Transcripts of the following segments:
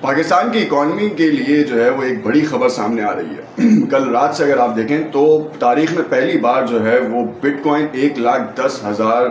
पाकिस्तान की इकॉनमी के लिए जो है वो एक बड़ी खबर सामने आ रही है। कल रात से अगर आप देखें तो तारीख में पहली बार जो है वो बिटकॉइन 1,10,000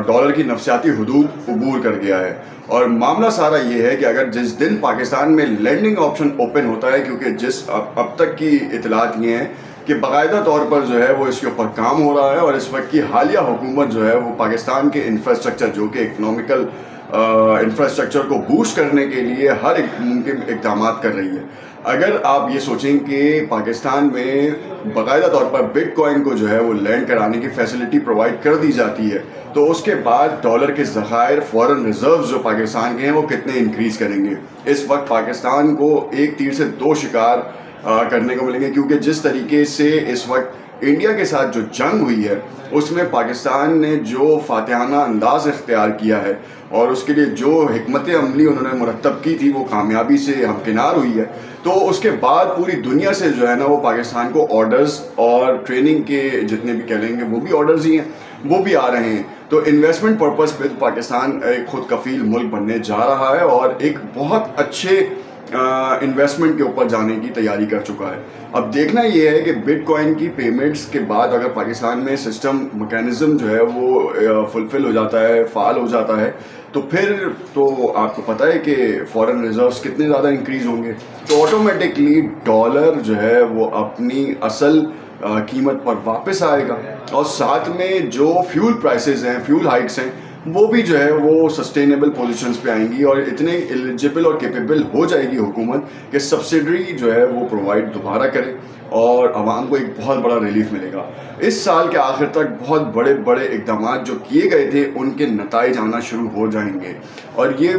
डॉलर की नफसियाती हुदूद अबूर कर गया है। और मामला सारा ये है कि अगर जिस दिन पाकिस्तान में लैंडिंग ऑप्शन ओपन होता है, क्योंकि अब तक की इतलात ये हैं कि बाकायदा तौर पर जो है वो इसके ऊपर काम हो रहा है और इस वक्त की हालिया हुकूमत जो है वो पाकिस्तान के इंफ्रास्ट्रक्चर, जो कि इकनॉमिकल इंफ्रास्ट्रक्चर को बूस्ट करने के लिए हर एक मुमकिन इक़दाम कर रही है। अगर आप ये सोचें कि पाकिस्तान में बाकायदा तौर पर बिटकॉइन को जो है वो लैंड कराने की फैसिलिटी प्रोवाइड कर दी जाती है, तो उसके बाद डॉलर के ज़खायर, फॉरेन रिजर्व्स जो पाकिस्तान के हैं वो कितने इंक्रीज़ करेंगे। इस वक्त पाकिस्तान को एक तीर से दो शिकार करने को मिलेंगे, क्योंकि जिस तरीके से इस वक्त इंडिया के साथ जो जंग हुई है उसमें पाकिस्तान ने जो फातिहाना अंदाज इख्तियार किया है और उसके लिए जो हिकमत अमली उन्होंने मुरतब की थी वो कामयाबी से हमकिनार हुई है, तो उसके बाद पूरी दुनिया से जो है ना वो पाकिस्तान को ऑर्डर्स और ट्रेनिंग के जितने भी कह लेंगे वो भी ऑर्डर्स ही हैं, वो भी आ रहे हैं। तो इन्वेस्टमेंट पर्पज़ पे पाकिस्तान एक खुद कफील मुल्क बनने जा रहा है और एक बहुत अच्छे इन्वेस्टमेंट के ऊपर जाने की तैयारी कर चुका है। अब देखना ये है कि बिटकॉइन की पेमेंट्स के बाद अगर पाकिस्तान में सिस्टम मैकेनिज्म जो है वो फुलफिल हो जाता है, फाल हो जाता है, तो फिर तो आपको पता है कि फॉरेन रिजर्व्स कितने ज़्यादा इंक्रीज़ होंगे, तो ऑटोमेटिकली डॉलर जो है वो अपनी असल कीमत पर वापस आएगा। और साथ में जो फ्यूल प्राइसेस हैं, फ्यूल हाइक्स हैं, वो भी जो है वो सस्टेनेबल पोजीशंस पे आएंगी और इतने एलिजिबल और कैपेबल हो जाएगी हुकूमत कि सब्सिडी जो है वो प्रोवाइड दोबारा करे और आवाम को एक बहुत बड़ा रिलीफ मिलेगा। इस साल के आखिर तक बहुत बड़े बड़े इक़दाम जो किए गए थे उनके नताइज आना शुरू हो जाएंगे और ये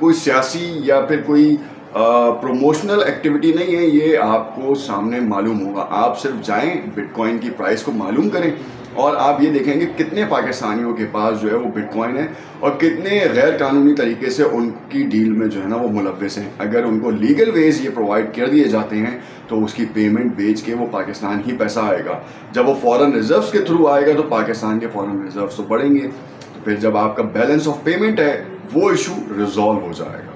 कोई सियासी या फिर कोई प्रमोशनल एक्टिविटी नहीं है, ये आपको सामने मालूम होगा। आप सिर्फ जाएं, बिटकॉइन की प्राइस को मालूम करें और आप ये देखेंगे कितने पाकिस्तानियों के पास जो है वो बिटकॉइन है और कितने गैर कानूनी तरीके से उनकी डील में जो है ना वो मुलव्वस हैं। अगर उनको लीगल वेज ये प्रोवाइड कर दिए जाते हैं तो उसकी पेमेंट बेच के वो पाकिस्तान ही पैसा आएगा। जब वो फॉरेन रिजर्व्स के थ्रू आएगा तो पाकिस्तान के फॉरेन रिजर्व्स तो बढ़ेंगे, तो फिर जब आपका बैलेंस ऑफ पेमेंट है वो इशू रिजॉल्व हो जाएगा।